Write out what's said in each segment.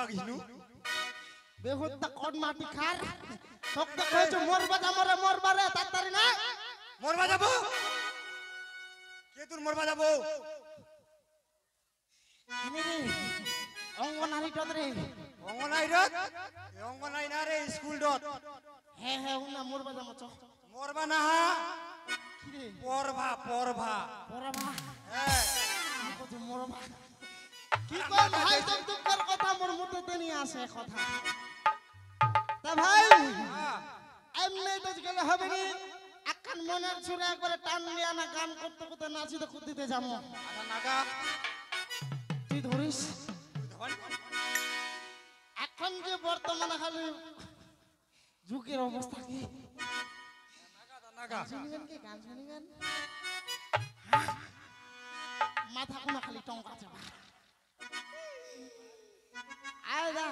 গিনু বেহুত তা কোন মাটি খার তোক তো কইছো মরবা রে তাড়াতাড়ি না মরবা যাব কে তোর মরবা যাব এনে রে অঙ্গনারী টদ রে অঙ্গনাই না রে স্কুল ডট হ্যাঁ উনা মরবা যাম চ মরবা না কি রে পরভা পরবা হ্যাঁ কত মরবা কি কোন ভাই তোর কথা মোর মুখে নিয়ে আসে কথা তা ভাই এমনি তো গেলে হবে নি এখন মনের ছুরে একবারে টান নিয়ে না গান করতে করতে নাচিতে কুদিতে যাবো আটা নাগা তুই ধরিস এখন যে বর্তমানে খালি যুগের অবস্থা কি নাগা শুনিবেন কি গান শুনিবেন মাথা কোনা খালি টঙ্কা চাপা আয়দা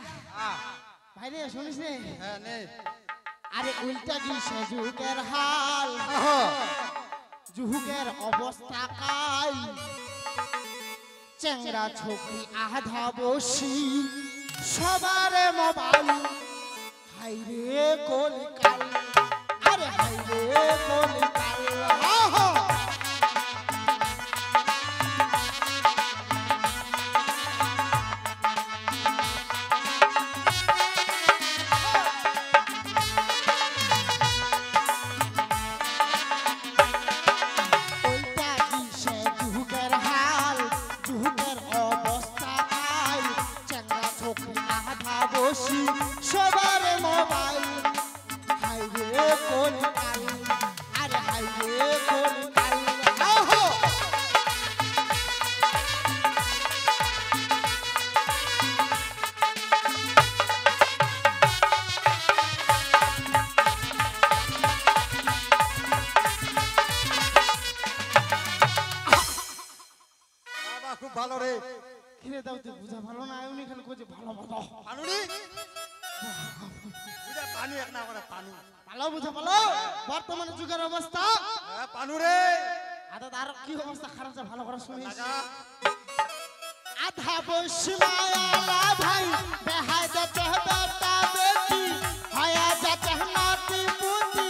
ভাই রে শুনিস রে হ্যাঁ নে আরে উল্টা গিয়ে যুগের হাল যুগের অবস্থা কাল চেংড়া ছোকরি আধা বসি সবারে মোবাইল হাই রে কলিকাল আরে হাই রে কলিকাল সবার মোবাইল হাই রে কলিকাল আরে হাই রে কলিকাল বাবা খুব ভালো রে কিরে দাও তুই বুঝা ভালো না এমনি খালি কইছে ভালো পানুনি বুঝা পানু এক না করে পানু ভালো বুঝা ভালো বর্তমানে যুগের অবস্থা হ্যাঁ পানু রে আদা তার কি অবস্থা খারাপ যা ভালো করে শুনিস নাগা আধা বসি মায়ালা ভাই বেহায় যাতে বেটা বেটি হয়া যাতে নাতি মুতি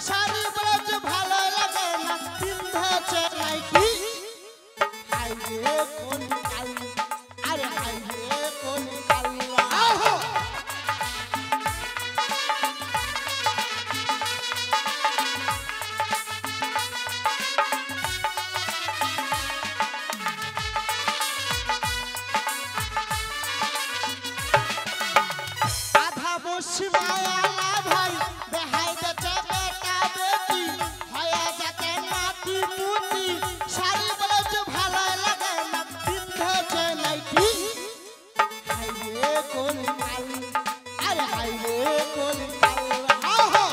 শাড়ি ব্লাউজ ভালো লাগে না পিন্ধেছে নাইটি হাই রে কলিকাল আরে হাই রে কলিকাল আহো আধা বসি মায়ালা ভাই বেহাই যাতে বেটা বেটি হয়া যাতে নাতি মুতি শাড়ি ব্লাউজ ভালো লাগে না পিন্ধেছে নাইটি হাই রে কলিকাল আরে হাই রে কলিকাল আহো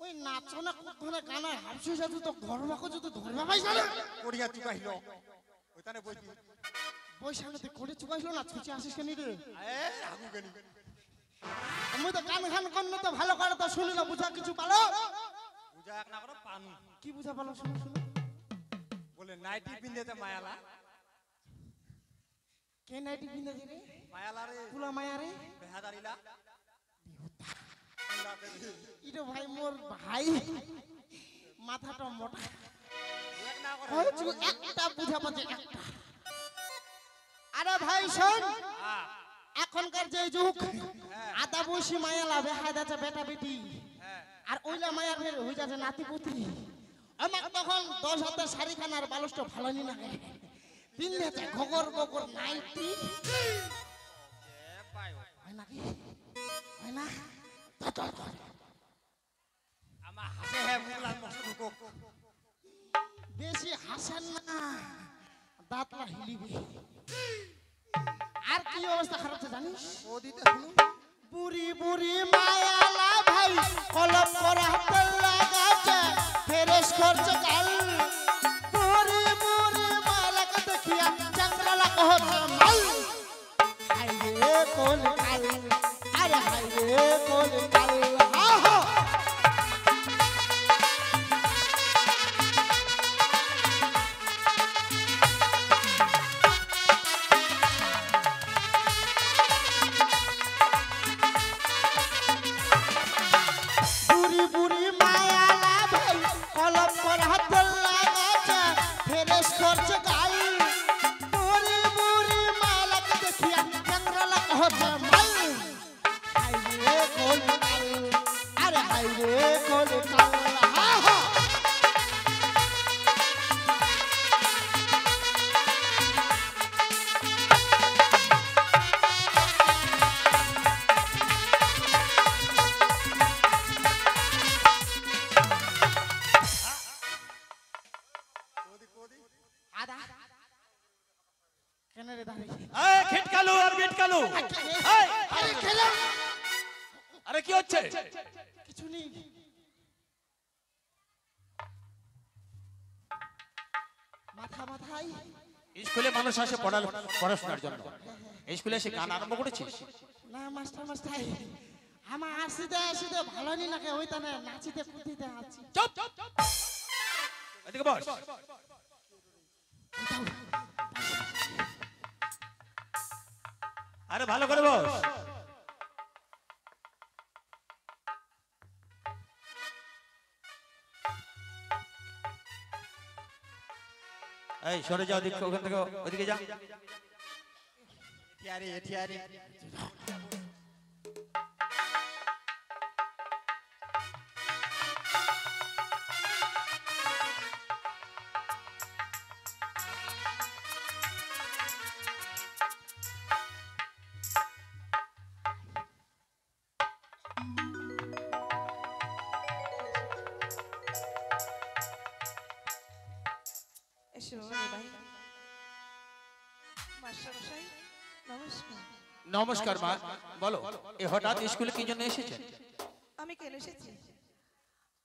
ওই নাচো না কোথায় গানা হামসু সাথে তো ধর্মাকে যদি ধর্মা পাইছ না কোড়িয়া চুকাইলো ওইখানে বইতি বৈশাখতে করে চুকাইছিল না ছুচি আসিস কেন রে এ আগু গনি আমি তো গান খান করলে তো ভালো করে তো শুনি না বুঝা কিছু পালো বুঝা এক না করে পানু কি বুঝা পালো শুনো শুনো বলে নাইটি পিনদেতে মায়ালা কে নাইটি পিনে রে মায়ালা রে পুলা মায়া রে বেহাদারিলা ইটো ভাই মোর ভাই মাথাটা মোটা এক না করে হয়তো একটা বুঝা পাচ্ছে একটা আরে ভাই শোন এখনকার যে যুগ আদা বসি মায়া লাভে হায়দাছে বেটা বেটি আর ওইলা মায়ার ফের হয়ে যাচ্ছে নাতি পুতি আমার তখন 10 হাতের শাড়ি খানার বালুষ্ট ভালো নি না পিনলেছে ঘগর বগর নাইটি হয় নাকি হয় না আমার হাসে হে মুগলার মস্ত ঢুকো বেশি হাসেন না দাঁতলা হিলিবে আর কি অবস্থা খারাপ জানিস ওদিতে শুনুন বুড়ি বুড়ি মায়ালা ভাই কলম করে হাতে লাগাছে ফেরেশ করছে গাল বুড়ি বুড়ি মায়ালাকে দেখিয়া চাকরালা কহছে আইরে কোলে কাল্লা হা হা আদা কেন রে দাঁড়ি এই খিটকালু আর বিটকালু এই আরে খেলা আরে কি হচ্ছে কিছু নেই মাথা মাথায় স্কুলে মানুষ আসে পড়াশোনার জন্য স্কুলে এসে গান আরম্ভ করেছিস না মাস্টার মাস্টার আমার আসিতে ভালো নি লাগে ওই তানে নাচিতে কুদিতে আছি চুপ এদিকে বস আরে ভালো করে বস এই সরে যাও দিক ওখান থেকে ওদিকে যা এটিয়ারি নমস্কার মা বলো এ হঠাৎ স্কুলে কি জন্য এসেছেন আমি কেন এসেছি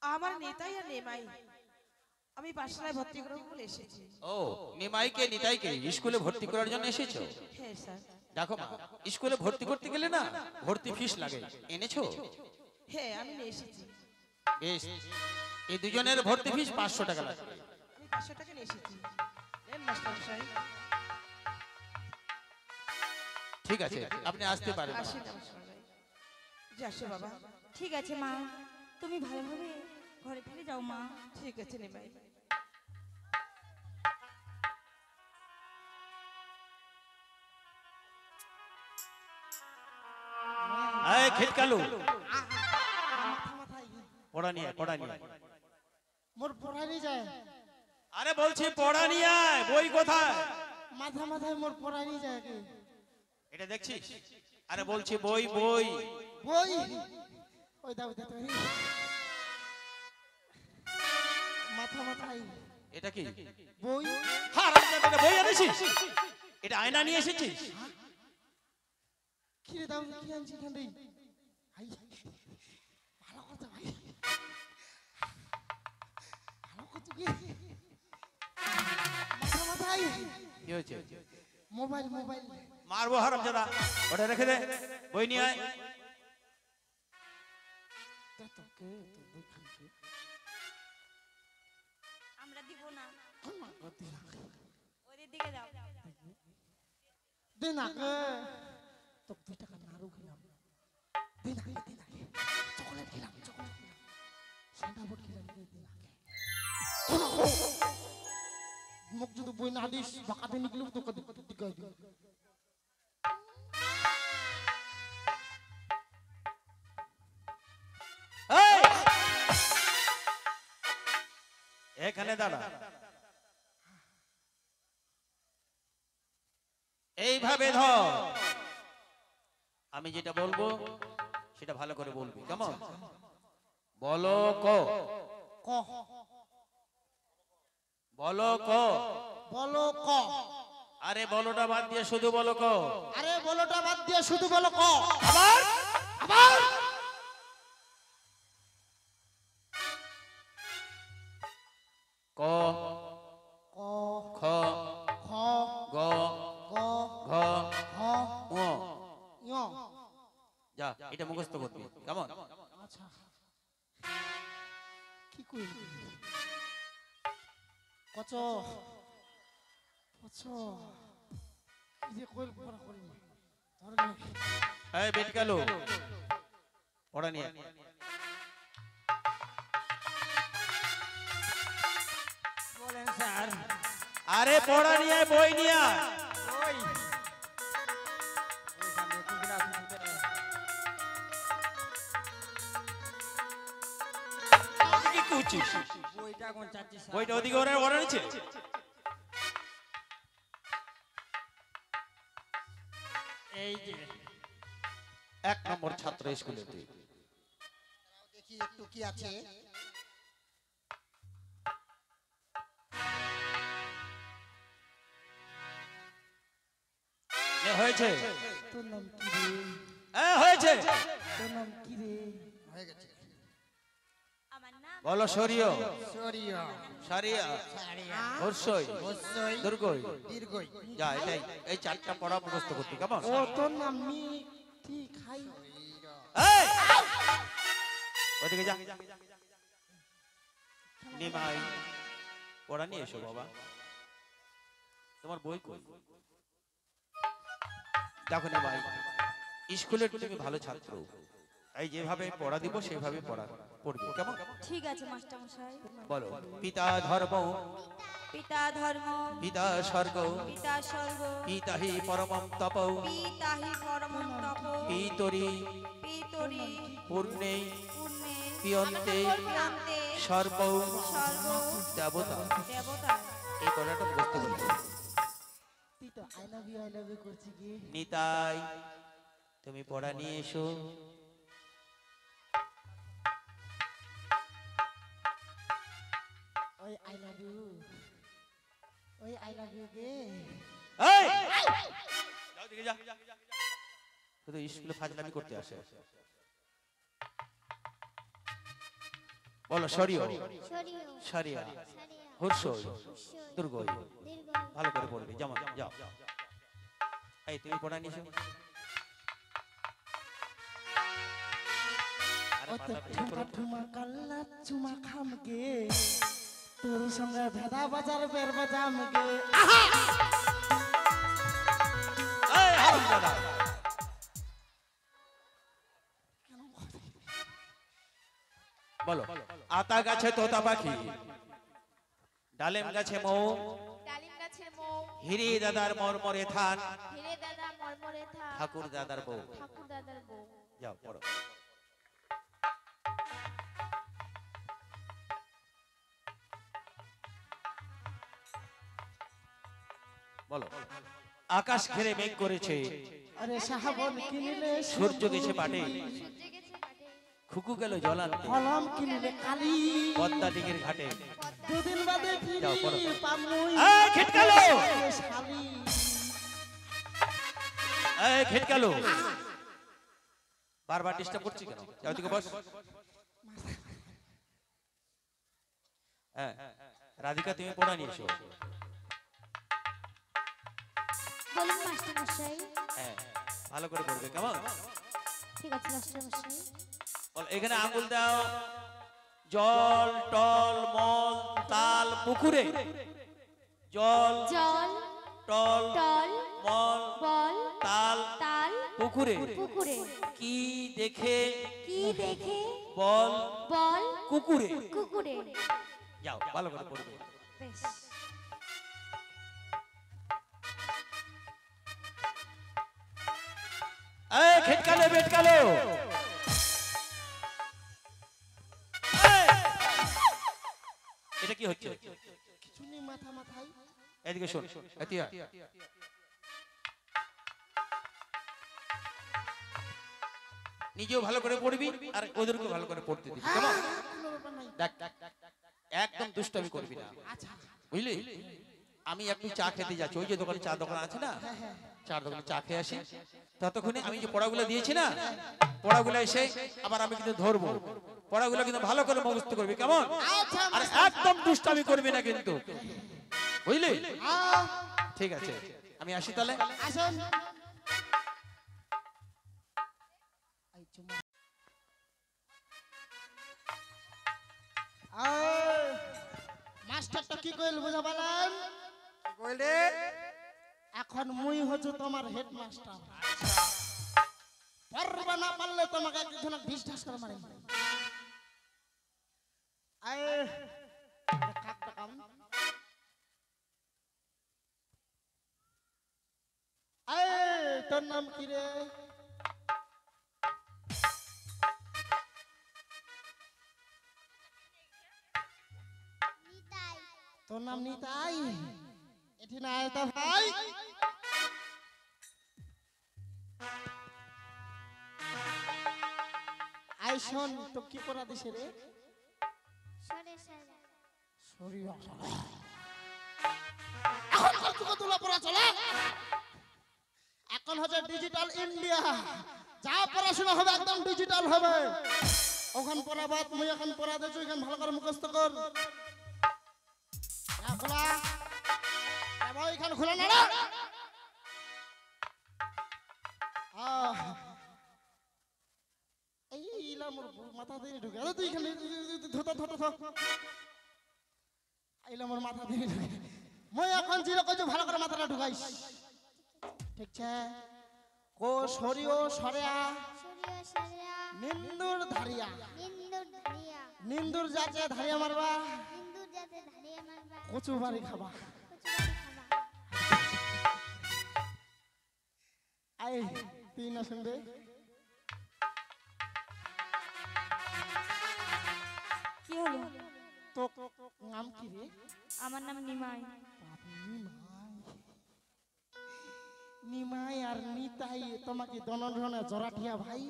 আমার নেতাই আর নেমাই আমি পাঠশালায় ভর্তি করব বলে এসেছি ও নিমাইকে নিতাইকে স্কুলে ভর্তি করার জন্য এসেছো হ্যাঁ স্যার দেখো মা স্কুলে ভর্তি করতে গেলে না ভর্তি ফিস লাগে এনেছো হ্যাঁ আমি নিয়ে এসেছি বেশ এই দুজনের ভর্তি ফিস 500 টাকা লাগবে আমি 500 টাকা নিয়ে এসেছি নেন মাস্টার সাহেব ঠিক আছে আপনি আসতে পারেন আসি নমস্কার ভাই জি আসো বাবা ঠিক আছে মা তুমি ভালোভাবে ঘরে ফিরে যাও মা ঠিক আছে নেমাই এই খিটকালু মাথা মাথায় পড়া নিয়ে মোর পড়ানি যায় আরে বলছি পড়া নিয়ে আয় বই কোথায় মাথা মাথায় মোর পড়ানি যায় কি এটা দেখছিস আরে বলছি বই বই বই ওই দাও দাও মাথা মাথায় এটা কি বই হারামজাদা বই এনেছিস এটা আয়না নিয়ে এসেছিস কি রে দাও কি আনছি খান রে ভাই ভালো কথা ভাই ভালো কথা কি মাথা মাথায় কি হয়েছে মোবাইল মারবো হারামজাদা ওটা রেখে দে বই নিয়ে আয় আমরা দিব না ওদের দিকে যাও দে না কে তো 2 টাকা নাড়ু খেলাম দে না চকলেট খেলাম সাদা বট খেলাম দে না মুখ যদি বই না দিস বাকাতে নিকলু তো কত দিকে এই এখানে দাঁড়া এইভাবে ধর আমি যেটা বলবো সেটা ভালো করে বলবি কেমন বলো ক ক বলো ক বলো ক আরে বলোটা বাদ দিয়ে শুধু বলো ক আরে বলোটা বাদ দিয়ে শুধু বলো ক আবার আবার ক ক খ খ গ গ ঘ হ ঙ ঞ যা এটা মুখস্থ করবি কেমন আচ্ছা কি কই কচ কচ কি যে কইল পড়া করি ধরে নে এই বেট গেল পড়া নিয়ে বলেন স্যার আরে পড়া নিয়ে বই নিয়ে ওই ওই সামনে কি না বুঝছিস? বইটা কোন চাচ্ছি স্যার? বইটা ওদিকে ওরা ওরা নিচ্ছে। এই যে 1 নম্বর ছাত্র স্কুলে তুই। দেখি একটু কি আছে। হয়েছে তোর নাম কি রে? হয়েছে। তোর নাম কি রে? হয়ে গেছে। আমার নাম বলো সরিয় সরিয়া সারিয়া সারিয়া হর্ষই হস্যই দুর্গই দীর্ঘই। যা এটাই এই 4টা পড়া মুখস্থ করতে কেমন? ও তোর নাম মি ঠিক হাই। এই! ওদিকে যা। নিমাই পড়া নিয়ে এসো বাবা। তোমার বই কই? দেখো নিমাই, স্কুলের তুমি ভালো ছাত্র, তাই যেভাবে পড়া দিব সেভাবে পড়া পড়বে কেমন? ঠিক আছে মাস্টার মশাই। বলো পিতা ধর্ম পিতা ধর্ম পিতা স্বর্গ পিতা স্বর্গ পিতাহি পরমম তপ পিতাহি পরমং তপ পিতরি পিতরি পূর্ণে পুণ্যে পিয়ন্তে প্রান্তে সর্ব সর্ব দেবতা। দেবতা। এই পড়াটা মুখস্থ করতে হবে। তুই তো আই লাভ ইউ করছি কি? নিতাই তুমি পড়া নিয়ে এসো। ওই আই লাভ ইউ, ওই আই লাভ ইউ কে? এই! যাও দিকে যা। শুধু স্কুলে ফাজলামি করতে আসে। বলো সরিয় সারিয়া হর্ষই দুর্গই। ভালো করে পড়বে যেমন। যাও এই তুমি পড়া নিয়ে এসো। আরে ও তো পাতা পেয়ে ঠুমা পড়ো। ঠুমা কাল্লা চুমা খামকে, তোর সঙ্গে ভেদা বাজার বের বাজামকে। এই হারামজাদা! বলো আতা গাছে তোতা পাখি, ডালেম গাছে মৌ, ডালিম গাছের মৌ, হিরি দাদার মরমরে থান, হিরে দাদা মরমরে থাক, ঠাকুর দাদার বউ। ঠাকুর দাদার বউ। যাও পড়ো। বলো আকাশ ঘিরে মেঘ করেছে, আরে সাহাবন কিনিলে সূর্য গেছে পাটে, সূর্য গেছে ঘাটে, খুকু গেল জলান্তে, কলম কিনিলে কালি, পদ্মা দিঘির ঘাটে। দুদিন বাদে যাও, পড়ো। ফিরি পামুই এই খিটকালো, শালি। এই খিটকালো, বারবার ডিস্টার্ব করছি কেন? যাও দিকে বস। হ্যাঁ রাধিকা তুমি পড়া নিয়ে এসো। বলুন মাস্টার মশাই। হ্যাঁ ভালো করে পড়বে কেমন? ঠিক আছে মাস্টার মশাই। বল এখানে আঙ্গুল দাও। জল টল মল তাল পুকুরে, জল জল, টল টল, মল বল, তাল তাল, পুকুরে পুকুরে, কি দেখে কি দেখে বল বল কুকুরে। কুকুরে। যাও ভালো করে পড়বে। বেশ। এই খিটকালো বেটকালো, এই! এটা কি হচ্ছে? চুনি মাথা মাথায়। এদিকে শোন এতিয়া নিজেও ভালো করে পড়বি আর ওদেরকে ভালো করে পড়তে দিবি কেমন? দেখ একদম দুষ্টামি করবি না, বুঝলি? আমি একটু চা খেতে যাচ্ছি, ওই যে দোকানে চা দোকান আছে না, চার দোকানে চা খেয়ে আসি। ততক্ষণে আমি যে পড়াগুলো দিয়েছি না, পড়াগুলো এসে আবার আমি কিন্তু ধরবো। পড়াগুলো কিন্তু ভালো করে মুখস্থ করবি কেমন? আর একদম দুষ্টামি করবি না কিন্তু, বুঝলি? ঠিক আছে আমি আসি তাহলে। আসুন। এই চুমা। মাস্টারটা কি কইল বুঝা পালেন? কইলে এখন মুই হচ্ছে তোমার হেড মাস্টার। পারবা না পারলে তোমাকে একজন বিশ্বাস করে মারি। আয় কাকটা কাম। আয় তোর নাম কি রে? তোর নাম নিতাই? এটি না আয় তা ভাই। আই শোন, তো কি করা দিছে রে? সরে সরে শরীর এখন কত তুলা পড়া চলে। এখন হচ্ছে ডিজিটাল ইন্ডিয়া, যা পড়াশোনা হবে একদম ডিজিটাল হবে। ওখান পড়া বাদ, মুই এখন পড়া দেছো, এখান ভালো করে মুখস্থ কর। খোলা ভাই, এখানে খোলা না রে। এইলা মোর মাথা দিয়ে ঢুকে। আরে তুই এখানে ধোতা ধোতা ধোতা আইলা মোর মাথা দিয়ে ঢুকে। মই এখন জিরো কইছো, ভালো করে মাথাটা ঢুকাইস। ঠিক আছে? কো সরিও সরেয়া সরিয়া সরিয়া নিন্দুর ধারিয়া। নিন্দুর ধারিয়া নিন্দুর যাচ্ছে ধারিয়া মারবা, নিন্দুর যাতে ধারিয়া মারবা কচু বাড়ি খাবা। কচুরি খাবা। আই তুই না শুনবে? কি হলো? তো নাম কি রে? আমার নাম নিমাই। নিমাই আর নিতাই তোমাকে দনধনে জরাঠিয়া ভাই।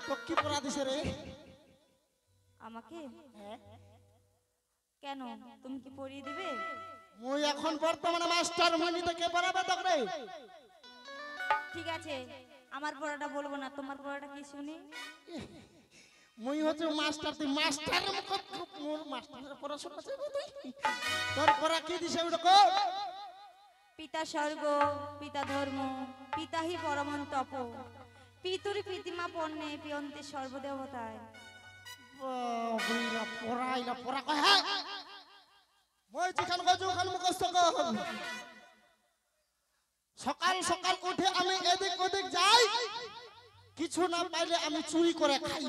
তো কি পড়া দিছে রে? আমাকে কেন, তুমি কি পড়িয়ে দেবে? মই এখন বর্তমানে মাস্টার, মই নিতে কে পড়াবে তোকে? ঠিক আছে, আমার পড়াটা বলবো না, তোমার পড়াটা কি শুনি। মই হচ্ছে মাস্টার, তুই মাস্টার মোর মাস্টারের পড়াশোনা আছে তুই? তোর পড়া কি দিছে ওটা কর। পিতা স্বর্গ, পিতা ধর্ম, পিতা হি পরমং তপ, পিতুরি প্রীতিমা পণ্যে পিয়ন্তে সর্বদেবতায়। বইলা পড়াইলা পড়া কয়। হ্যাঁ মই যেখান গজু ওখান মুখস্থ কর। সকাল সকাল উঠে আমি এদিক ওদিক যাই, কিছু না পাইলে আমি চুরি করে খাই।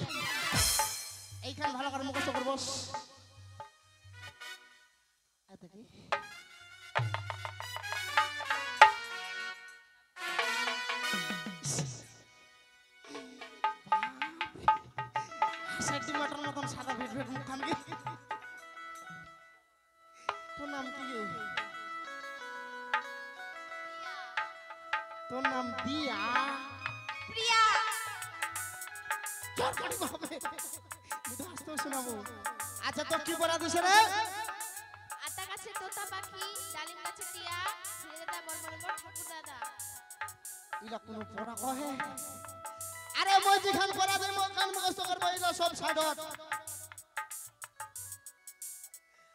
এইখান ভালো করে মুখস্থ করব। এতে কি সেন্টিমিটার মতন সাদা ভেট ভেট মুখখান কি। তোর নাম কি রে? তোর নাম দিয়া? প্রিয়া। তোর কটি হবে হাসতে শোনাবো। আচ্ছা তো কি পড়া দিছে রে? আতা গাছে তোতা পাখি, ডালিম গাছে টিয়া, ছেড়ে দা মরমর ঠাকুর দাদা। ইলা কোন পড়া কহে? আরে মই যেখান পড়া দেই মই কান মুখস্থ করব। ইলা সব সাইডত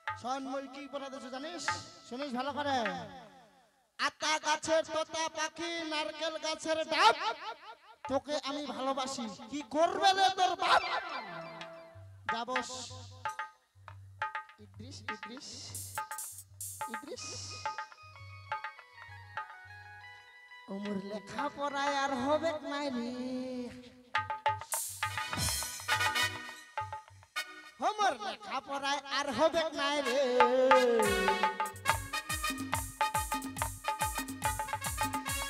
শোন, মই কি পড়া দিছো জানিস? শুনিস ভালো করে। আতা গাছের তোতা পাখি, নারকেল গাছের ডাব, তোকে আমি ভালোবাসি, কি করবে রে তোর বাপ? যাবস ইদ্রিস ইদ্রিস ইদ্রিস। ওমর লেখা পড়ায় আর হবে নাই রে। ওমর লেখা পড়ায় আর হবে নাই রে।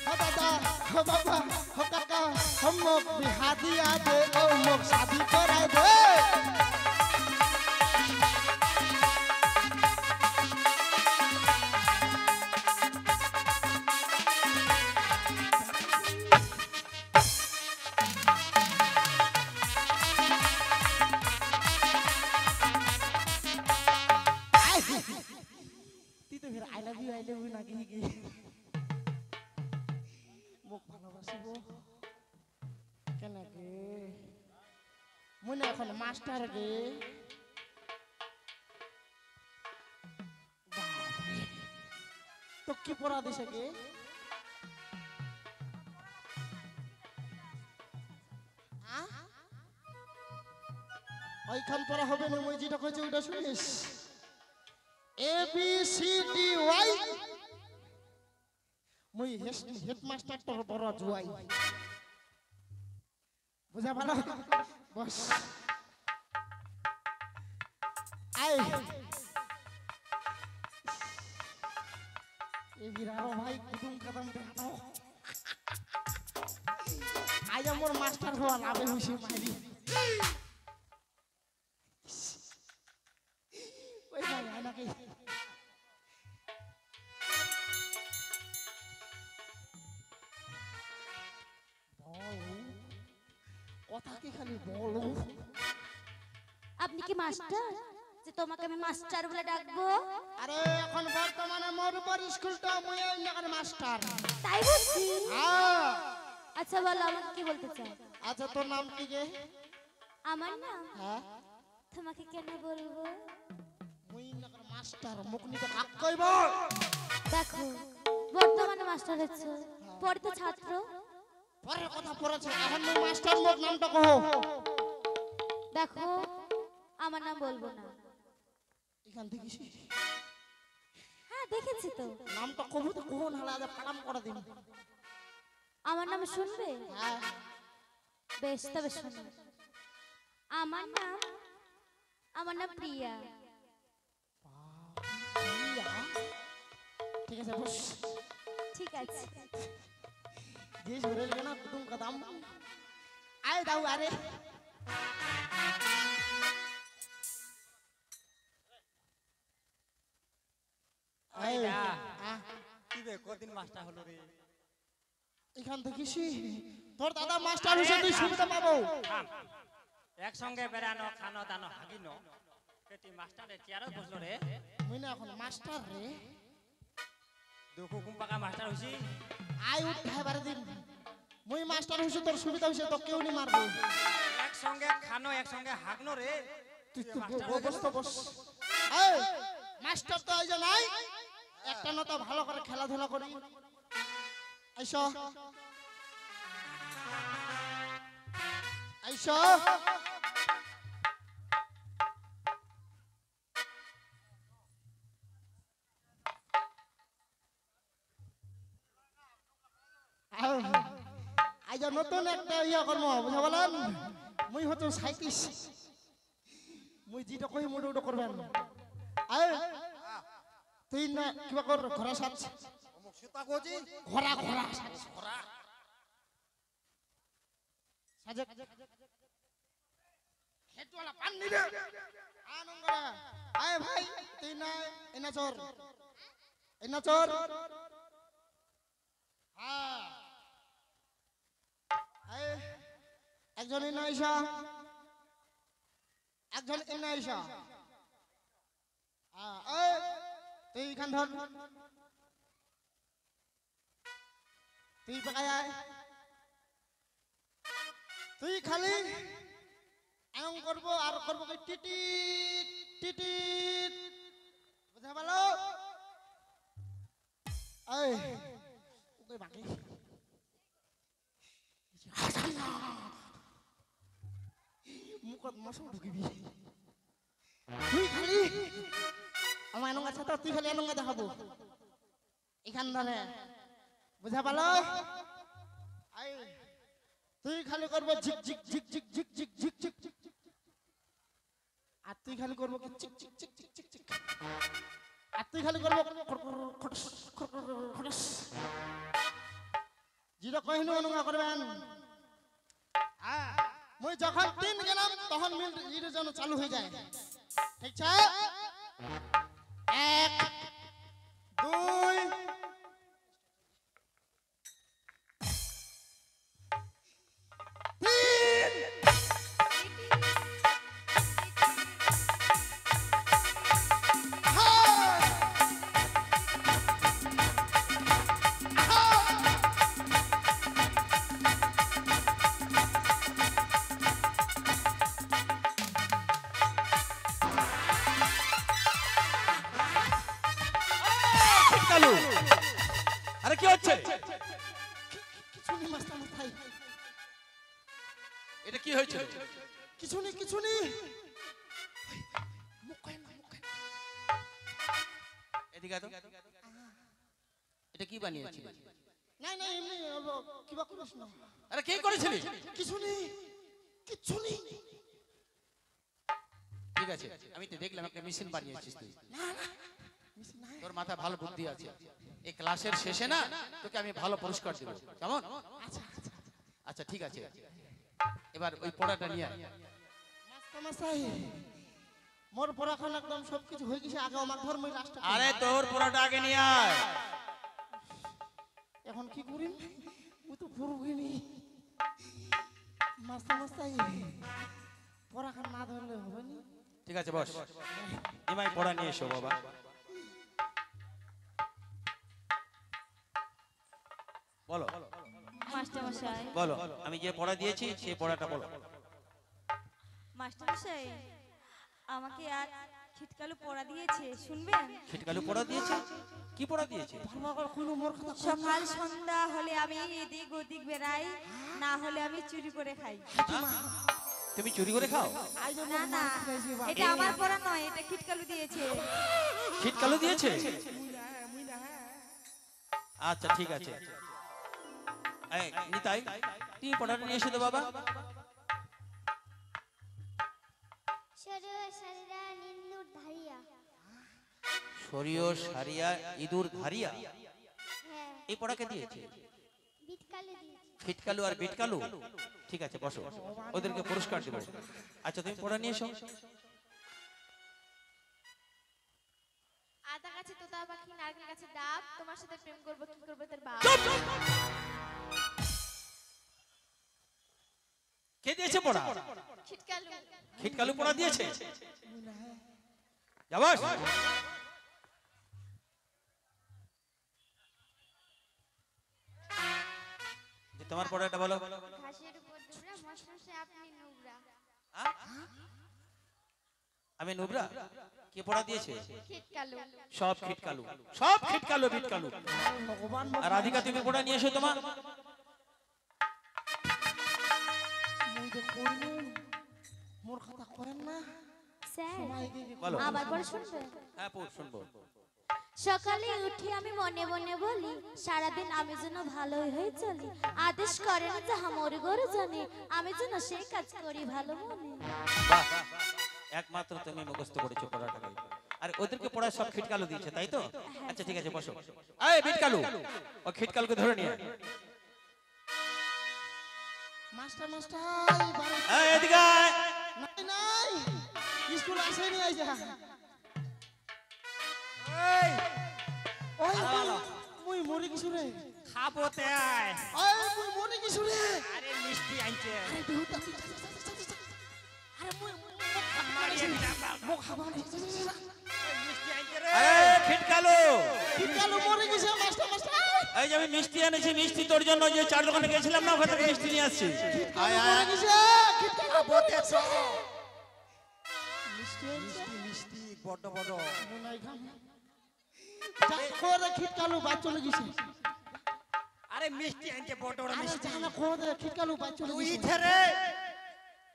ও দাদা, ও বাবা, ও কাকা, মোক বিহা দিয়া দে, ও মোক শাদি করাই দে। তুই তো ফের আই লাভ ইউ নাকি কি মোক ভালোবাসিব কেন গে? মনে এখন মাস্টার গে। তো কি পড়া দিছে গে? ওইখান পড়া হবে না, মই যেটা কইছি ওইটা শুনিস। A B C D Y. মই হেডমাস্টার তোর বড় জুয়াই, বুঝা ভালো? বস আই এ বিরারো ভাই কুদুম কদম দেখাতো। আজ আমার মাস্টার হওয়া লাভে হইছে মাইরি। কথা কি খালি বলো। আপনি কি মাস্টার যে তোমাকে আমি মাস্টার বলে ডাকবো? আরে এখন বর্তমানে মোর উপর স্কুলটা মুই এই নাগার মাস্টার। তাই বলছি। হ্যাঁ। আচ্ছা বলো আমাকে কি বলতে চাও? আচ্ছা তোর নাম কি গে? আমার নাম হ্যাঁ তোমাকে কেন বলবো? মুই নাগার মাস্টার মুখ নিতে কাক কইব। দেখো বর্তমানে মাস্টার হচ্ছে, পরে তো ছাত্র। পরের কথা পড়েছে, এখন মুই মাস্টার মুখ নামটা কহো। দেখো আমার নাম বলবো না। এখান থেকে হ্যাঁ দেখেছি তো। নামটা কহো তো কহো, নাহলে আজ পালাম করে দিন। আমার নাম শুনবে? হ্যাঁ বেশ তবে শোনো। আমার নাম প্রিয়া। ঠিক আছে বস। ঠিক আছে। যে ঝরে গেল না কুটুম কদম আয় দাও। আরে এই না, আহ, কি বে কদিন মাস্টার হলো রে? এখান থেকে তোর দাদা মাস্টার হিসেবে তুই সুবিধা পাবো। থাম। একসঙ্গে বেড়ানো খানো দানো হাগিনো পেটি মাস্টারের চেয়ারও বসলো রে। মুই না এখন মাস্টার রে। দুঃখ কুম্পাকা মাস্টার হইছি। আয় উঠ খাইবারে দিন। মুই মাস্টার হইছি, তোর সুবিধা হইছে, তো কেউ নি মারবো। একসঙ্গে খানো একসঙ্গে হাগনো রে। তুই তুই তো মাস্টার বস হয়ে তো বস। এই মাস্টার তো এই যে নাই, একটা না তো ভালো করে খেলাধুলা করি। আইসো আইসো। আজ নতুন একটা ইয়া করবো বুঝা বলেন। মুই হতো সাইটিস, মুই যেটা কই মোটা ওটা করবেন। আয় তুই না কিবা কর ঘোড়া সাজ। ঘোড়া ঘোড়া সাজে হেটওয়ালা পান নিবে আনঙ্গরা। আয় ভাই তুই না এনা চোর, এনা চোর। হ্যাঁ আয় একজন এনা আইসা, একজন এনা আইসা। আয় তুই এখান ধর, তুই পাকায় আয়। তুই খালি এমন করবো আর করবো কি টিটি টিটি, বুঝা ভালো। এই ওকে বাকি মুখত মশা ঢুকিবি। তুই খালি আমার এনঙ্গা আছে তো, তুই খালি এনঙ্গা দেখাবো এখান ধরে, বুঝা পালো। তুই খালি করবো ঝিক ঝিক ঝিক ঝিক ঝিক ঝিক ঝিক ঝিক ঝিক, আর তুই খালি করবো কি চিক চিক চিক চিক চিক চিক, আর তুই খালি করবো খটস খটস। যেটা কহিনু অনুঙ্গা করবেন। মুই যখন 3 গেলাম তখন মিল ইরে যেন চালু হয়ে যায়। ঠিক আছে 1 2 আরে কি হচ্ছে? কিছু নেই মাস্টার মশাই, এটা কি হয়েছে? কিছু নেই কিছু নেই। মুখ কয় না, মুখ কয় না। এদিকে আয় তো। এটা কি বানিয়েছিস? নাই নাই এমনি কিবা করিস না। আরে কি করেছিলি? কিছু নেই কিছু নেই। ঠিক আছে আমি তো দেখলাম একটা মেশিন বানিয়েছিস তুই। না না মিস নাই। তোর মাথায় ভালো বুদ্ধি আছে। এই ক্লাসের শেষে না তোকে আমি ভালো পুরস্কার দেব, কেমন? আচ্ছা আচ্ছা আচ্ছা ঠিক আছে, এবার ওই পড়াটা নিয়ে আয়। মাস্টার মশাই মোর পড়াখানা একদম সবকিছু হয়ে গেছে। আগে আমার ধর্ম রাষ্ট্র। আরে তোর পড়াটা আগে নিয়ে আয়। এখন কি করি? ওই তো পুরো গিনি মাস্টার মশাই পড়াখান না ধরলে হবে না। ঠিক আছে বস, নিমাই পড়া নিয়ে এসো বাবা। বলো মাস্টার মশাই, বলো, আমি যে পড়া দিয়েছি সেই পড়াটা বলো। মাস্টার মশাই আমাকে আজ খিটকালু পড়া দিয়েছে, শুনবেন? ছিটকালু পড়া দিয়েছে? কি পড়া দিয়েছে? কোনো মোর কথা সকাল সন্ধ্যা হলে আমি এদিক ওদিক বেড়াই, না হলে আমি চুরি করে খাই। তুমি চুরি করে খাও? না না, এটা আমার পড়া নয়, এটা খিটকালু দিয়েছে। ছিটকালু দিয়েছে? আচ্ছা ঠিক আছে। এই নিতাই, তুমি পড়াটা নিয়ে এসো তো বাবা। শরীয় সারিয়া নিন্দুর ধারিয়া। শরীয় সারিয়া ইঁদুর ধারিয়া, হ্যাঁ, এই পড়াকে দিয়েছে? বিটকালে দিয়েছি। ছিটকালু আর বিটকালু? ঠিক আছে বসো, ওদেরকে পুরস্কার দেবো। আচ্ছা তুমি পড়া নিয়ে এসো। আদা গাছে তোতা পাখি, নারকেল গাছে ডাব, তোমার সাথে প্রেম করবো কি করবো তার বাপ। কে দিয়েছে পড়া? ছিটকালু। ছিটকালু পড়া দিয়েছে? যাবাস। যে তোমার পড়াটা বলো। ঘাসের উপর দুবরা, মশমশে আপনি নোংরা। হ্যাঁ? আমি নুবরা? কে পড়া দিয়েছে? ছিটকালু। সব খিটকালু, সব খিটকালু বিটকালু। ভগবান আর রাধিকা তুমি পড়া নিয়ে এসো তোমার। মুই যে করলু মোর কথা করেন না স্যার, বলো। আবার পরে শুনবেন? হ্যাঁ পড়, শুনবো। সকালে উঠে আমি মনে মনে বলি, সারাদিন আমি যেন ভালোই হয়ে চলি। আদেশ করেন যাহা মোর গরু জানে, আমি যেন সেই কাজ করি ভালো মনে। বাহ, একমাত্র তুমি মুখস্থ করেছো পড়াটাকে। আর ওদেরকে পড়া সব খিটকালু দিয়েছে, তাই তো? আচ্ছা ঠিক আছে বসো। এই বিটকালু, ও খিটকালুকে ধরে নিয়ে আয়। মাস্টার মাস্টার বাড়ি এই এদিকে আয়। নাই নাই স্কুল আসেনি আইজা। ওই মুই মরে কিছু রে। খাবো তে আয়। ওই মুই মরে কিছু রে। আরে মিষ্টি আনছে। আরে দেহুতা আরে মুই মারিয়ে দিলাম বাবা। মুখ খাবা না। মিষ্টি আনছে রে। এই খিটকালু, খিটকালু মরে গেছে মাস্টার মাস্টার। এই যে আমি মিষ্টি এনেছি, মিষ্টি তোর জন্য। যে চার দোকানে গেছিলাম না, ওখান থেকে মিষ্টি নিয়ে আসছি। আয় আয় মরে গেছে খিটকালু মরে গেছে। মিষ্টি মিষ্টি বড় বড়। মনাই খাম যা করে খিটকালু বাদ চলে গেছে। আরে মিষ্টি আনছে বড় বড় আরে মিষ্টি। জানা করে খিটকালু বাদ চলে তুই গেছে। ছেড়ে।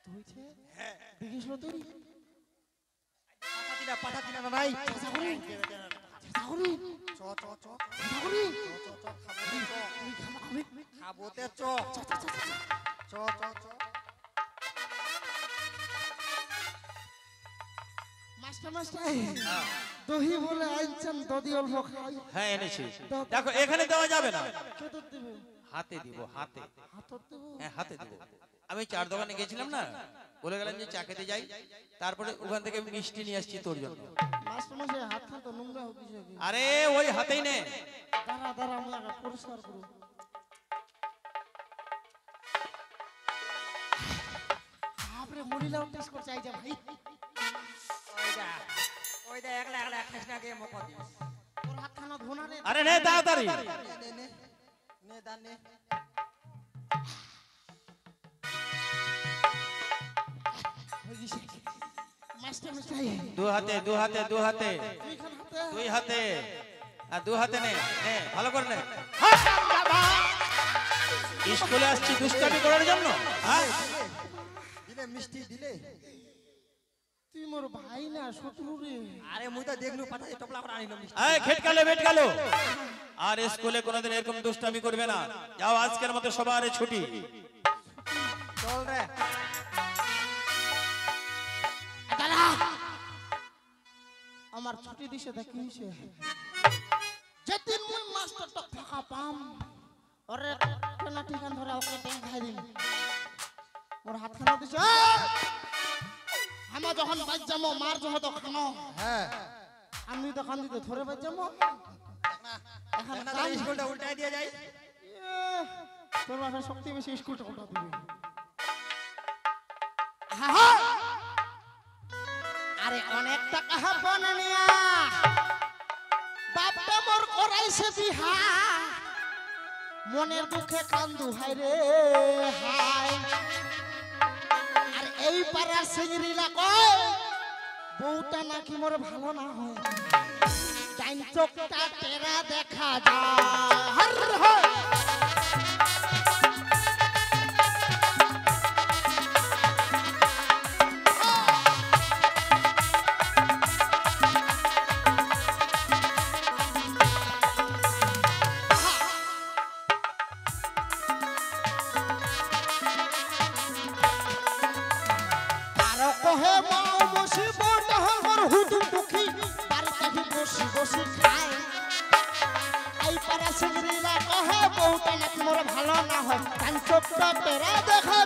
তুইছে দেখিস তুই পাঠা দিনা না নাই। চাকরি চাকরি চ চ চ। চাকরি চ চ খাবো চ। খাবোতে চ। চ চ চ। মাস্টার মাস্টার দহি বলে আইছেন দদি অল্প খাই হ্যাঁ এনেছি। দেখো এখানে দেওয়া যাবে না, কে তো দিবে হাতে দিব, হাতে। হাতত দেব হ্যাঁ হাতে দিব। আমি চার দোকানে গেছিলাম না, বলে গেলাম যে চা খেতে যাই, তারপরে ওখান থেকে মিষ্টি নিয়ে আসছি তোর জন্য। মাস্টার মাস্টার হাত খান তো নোংরা হোক কিছু কি আরে ওই হাতেই নে। দাঁড়া দাঁড়া আমি আগে পরিষ্কার করব। আপরে মুড়িলাও টেস্ট করতে আইজা ভাই। ওইটা ওইটা একলা একলা খাস না গে মকো দিস। ওর হাত খানা ধোনা রে। আরে নে তাড়াতাড়ি। নে নে নে। নে দা নে। হয়ে গেছে মাস্টার মাস্টার দু হাতে, দু হাতে, দু হাতে, দুইখান হাতে দুই হাতে। আর দু হাতে নে, নে ভালো করে নে। স্কুলে আসছি দুষ্টামি করার জন্য? হ্যাঁ দিলে মিষ্টি দিলে। তুই মোর ভাই না শত্রু রে। আরে মুই তো দেখলু পাঠা টপলা করে আনিলাম মিষ্টি। এই খেটকালো বেটকালো, আর স্কুলে কোনোদিন এরকম দুষ্টামি করবে না। যাও আজকের মতো সবার ছুটি। চল রে। দাঁড়া আমার ছুটি দিছে দেখি হইছে যেদিন মুই মাস্টারটা ফাঁকা পাম ওরে কেন ঠিকান ধরে ওকে টেন খাই দিন ওর হাত খানা দিছে আমা যখন বাইক যামো মার যহ তো খানো হ্যাঁ। আমি তো খান দিতে ধরে বাইক যামো এখন না কাম স্কুলটা উল্টাই দিয়ে যাই। তোর বাসার শক্তি বেশি স্কুলটা ওটা দিবি আহা আরে অনেক টাকা হাবন নিয়া বাপটা মোর করাইছে বিহা মনের দুঃখে কান্দু হায় রে হায় আর এই পাড়ার সিংড়িলা কয় বউটা নাকি মোর ভালো না হয় ডাইন চোখটা টেরা দেখা যায় হর হর কহে মাও বসি বড় হর হুদুম দুঃখী বাড়িতে বসি বসি খায় এই পাড়া সিংড়িলা কহে বউটা নাকি মোর ভালো না হয় কান চোখটা টেরা দেখা